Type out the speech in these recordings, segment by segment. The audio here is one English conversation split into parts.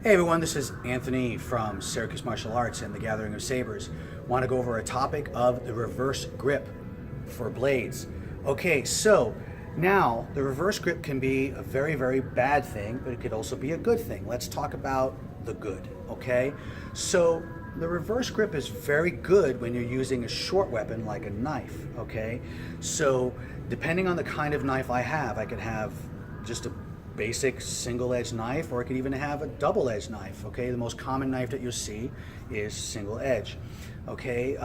Hey everyone, this is Anthony from Syracuse Martial Arts and the Gathering of Sabers. Want to go over a topic of the reverse grip for blades. Okay, so now the reverse grip can be a very, very bad thing, but it could also be a good thing. Let's talk about the good, okay? So the reverse grip is very good when you're using a short weapon like a knife, okay? So depending on the kind of knife I have, I could have just a basic single-edged knife, or I could even have a double-edged knife. Okay, the most common knife that you'll see is single edge. Okay,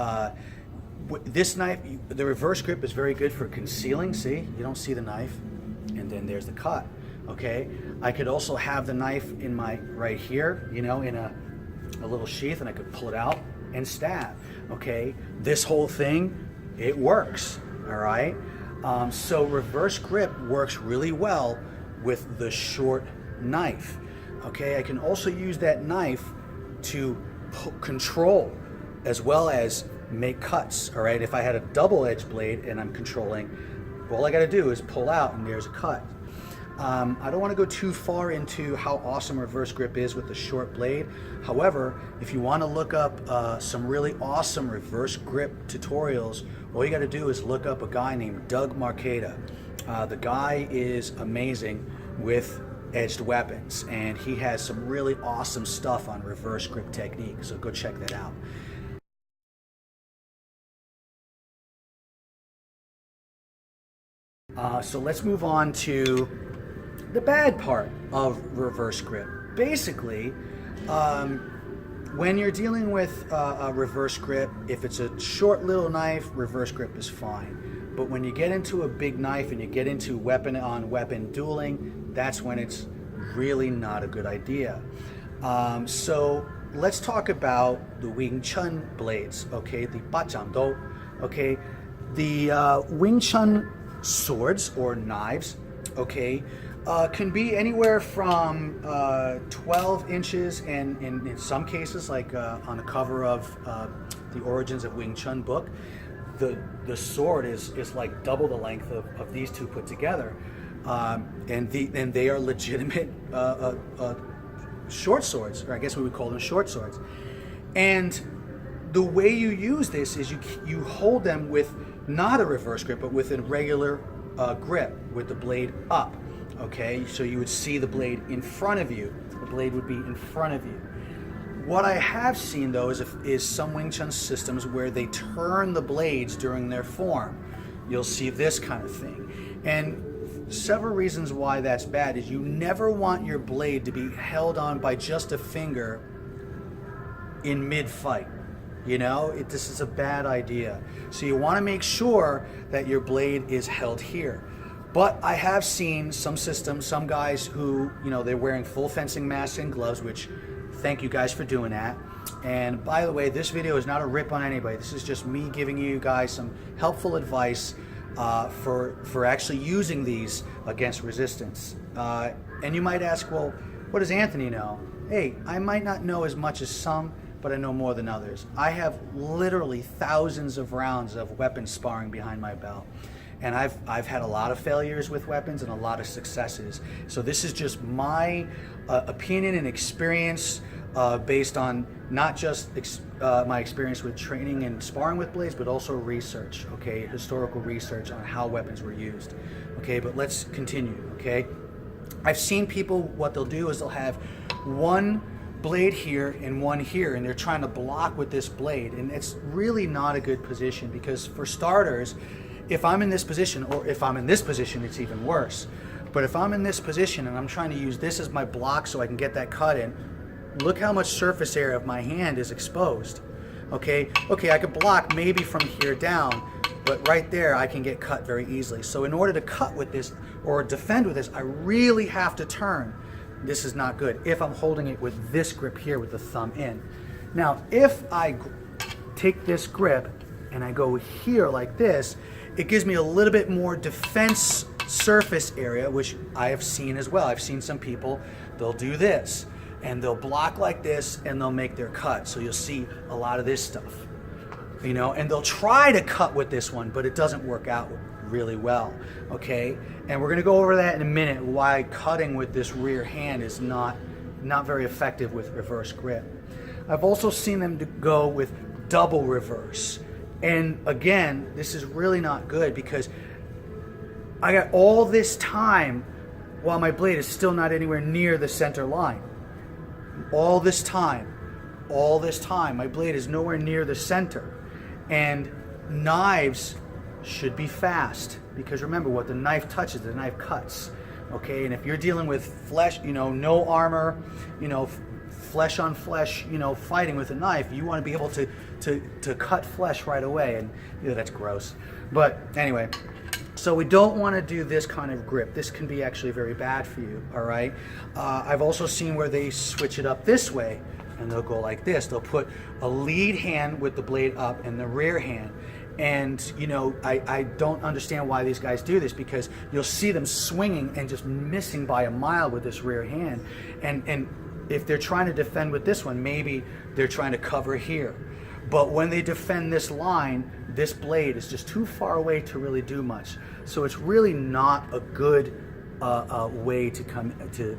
this knife, the reverse grip is very good for concealing. See, you don't see the knife, and then there's the cut. Okay, I could also have the knife in my right here, you know, in a little sheath, and I could pull it out and stab. Okay, this whole thing, it works. All right, so reverse grip works really well with the short knife. Okay, I can also use that knife to control as well as make cuts. All right, if I had a double-edged blade and I'm controlling, all I got to do is pull out and there's a cut. I don't want to go too far into how awesome reverse grip is with the short blade. However, if you want to look up some really awesome reverse grip tutorials, all you got to do is look up a guy named Doug Marcaida. The guy is amazing with edged weapons, and he has some really awesome stuff on reverse grip technique, so go check that out. So let's move on to the bad part of reverse grip. Basically, when you're dealing with a reverse grip, if it's a short little knife, reverse grip is fine. But when you get into a big knife and you get into weapon-on-weapon dueling, that's when it's really not a good idea. So let's talk about the Wing Chun blades, okay? The Bachang-do, okay? The Wing Chun swords or knives, okay, can be anywhere from 12 inches, and in some cases, like on the cover of the Origins of Wing Chun book, the sword is like double the length of these two put together, and they are legitimate short swords, or I guess we would call them short swords. And the way you use this is you hold them with not a reverse grip, but with a regular grip with the blade up. Okay, so you would see the blade in front of you. The blade would be in front of you. What I have seen though is some Wing Chun systems where they turn the blades during their form. You'll see this kind of thing. And several reasons why that's bad is you never want your blade to be held on by just a finger in mid-fight. You know, this is a bad idea. So you want to make sure that your blade is held here. But I have seen some systems, some guys who, you know, they're wearing full fencing masks and gloves, which thank you guys for doing that. And by the way, this video is not a rip on anybody. This is just me giving you guys some helpful advice for actually using these against resistance. And you might ask, well, what does Anthony know? Hey, I might not know as much as some, but I know more than others. I have literally thousands of rounds of weapon sparring behind my belt. And I've had a lot of failures with weapons and a lot of successes. So this is just my opinion and experience based on not just my experience with training and sparring with blades, but also research, okay, historical research on how weapons were used. Okay, but let's continue, okay? I've seen people, what they'll do is they'll have one blade here and one here, and they're trying to block with this blade, and it's really not a good position, because for starters, if I'm in this position, or if I'm in this position, it's even worse. But if I'm in this position and I'm trying to use this as my block so I can get that cut in, look how much surface area of my hand is exposed. Okay, I could block maybe from here down, but right there I can get cut very easily. So in order to cut with this or defend with this, I really have to turn. This is not good if I'm holding it with this grip here with the thumb in. Now, if I take this grip and I go here like this, it gives me a little bit more defense surface area, which I have seen as well. I've seen some people, they'll do this, and they'll block like this, and they'll make their cut. So you'll see a lot of this stuff, you know, and they'll try to cut with this one, but it doesn't work out really well, okay? And we're gonna go over that in a minute, why cutting with this rear hand is not not very effective with reverse grip. I've also seen them go with double reverse. And again, this is really not good because I got all this time while my blade is still not anywhere near the center line. All this time, my blade is nowhere near the center. And knives should be fast because remember, what the knife touches, the knife cuts. Okay, and if you're dealing with flesh, no armor, flesh on flesh, fighting with a knife, you want to be able to cut flesh right away, and that's gross. But anyway, so we don't want to do this kind of grip. This can be actually very bad for you, all right? I've also seen where they switch it up this way, and they'll go like this. They'll put a lead hand with the blade up and the rear hand. And, I don't understand why these guys do this because you'll see them swinging and just missing by a mile with this rear hand. And if they're trying to defend with this one, maybe they're trying to cover here. But when they defend this line, this blade is just too far away to really do much. So it's really not a good way to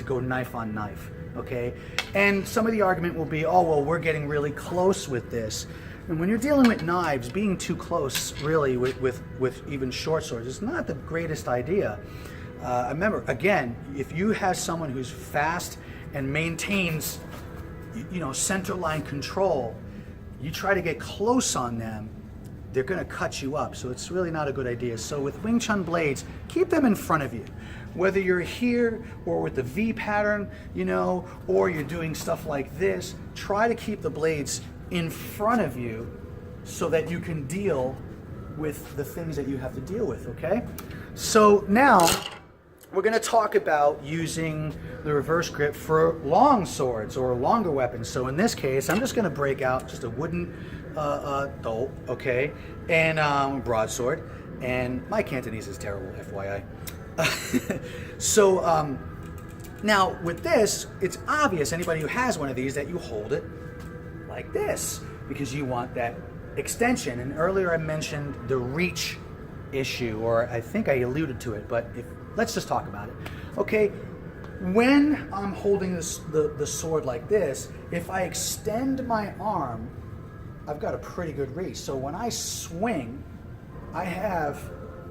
go knife on knife, okay? And some of the argument will be, oh, well, we're getting really close with this. And when you're dealing with knives, being too close really with even short swords is not the greatest idea. Remember, again, if you have someone who's fast and maintains, center line control, you try to get close on them, they're going to cut you up. So it's really not a good idea. So with Wing Chun blades, keep them in front of you. Whether you're here or with the V pattern, or you're doing stuff like this, try to keep the blades in front of you so that you can deal with the things that you have to deal with, okay? So now we're going to talk about using the reverse grip for long swords or longer weapons. So in this case, I'm just going to break out just a wooden dole, okay, and broadsword. And my Cantonese is terrible, FYI. So now with this, it's obvious, anybody who has one of these, that you hold it like this because you want that extension. And earlier I mentioned the reach issue, or I think I alluded to it, but let's just talk about it. Okay, when I'm holding the sword like this, if I extend my arm, I've got a pretty good reach. So when I swing, I have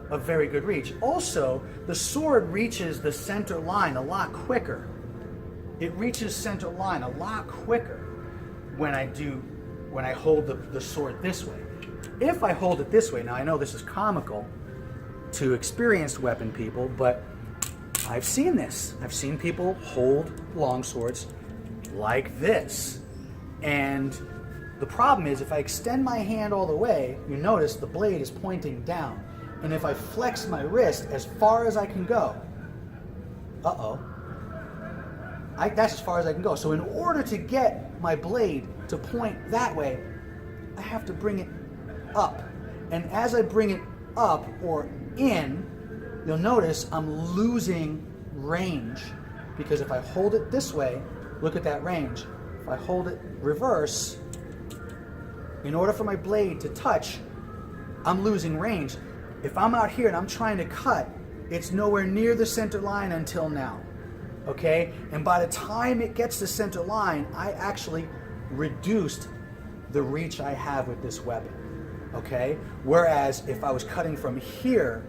a very good reach. Also, the sword reaches the center line a lot quicker. It reaches center line a lot quicker when I hold the sword this way. If I hold it this way, now I know this is comical to experienced weapon people, but I've seen this. I've seen people hold long swords like this. And the problem is if I extend my hand all the way, you notice the blade is pointing down. And if I flex my wrist as far as I can go, that's as far as I can go. So in order to get my blade to point that way, I have to bring it up. And as I bring it up or in, you'll notice I'm losing range because if I hold it this way, look at that range. If I hold it reverse, in order for my blade to touch, I'm losing range. If I'm out here and I'm trying to cut, it's nowhere near the center line until now. Okay? And by the time it gets to center line, I actually reduced the reach I have with this weapon. Okay? Whereas if I was cutting from here,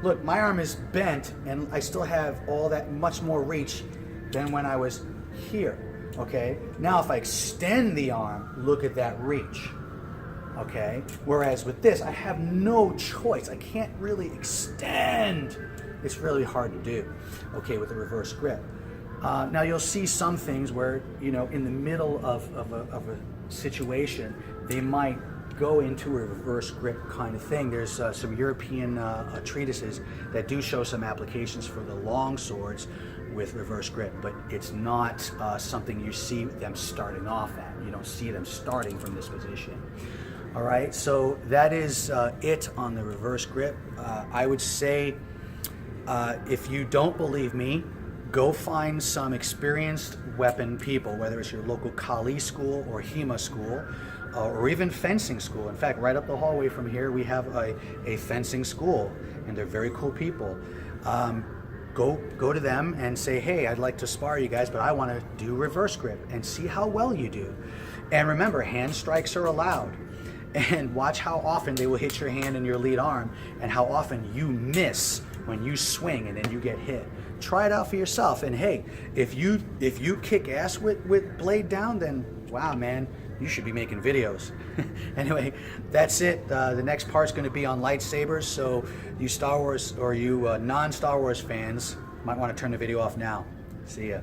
look, my arm is bent and I still have all that much more reach than when I was here. Okay? Now if I extend the arm, look at that reach. Okay? Whereas with this, I have no choice. I can't really extend. It's really hard to do, okay, with a reverse grip. Now you'll see some things where, in the middle of a situation, they might go into a reverse grip kind of thing. There's some European treatises that do show some applications for the long swords with reverse grip, but it's not something you see them starting off at. You don't see them starting from this position. All right, so that is it on the reverse grip. I would say, if you don't believe me, go find some experienced weapon people, whether it's your local Kali school or HEMA school, or even fencing school. In fact, right up the hallway from here, we have a fencing school, and they're very cool people. go to them and say, hey, I'd like to spar you guys, but I want to do reverse grip, and see how well you do. And remember, hand strikes are allowed. And watch how often they will hit your hand and your lead arm, and how often you miss when you swing and then you get hit. Try it out for yourself. And hey, if you kick ass with blade down, then wow, man, you should be making videos. Anyway, that's it. The next part's going to be on lightsabers, so you Star Wars or you non-Star Wars fans might want to turn the video off now. See ya.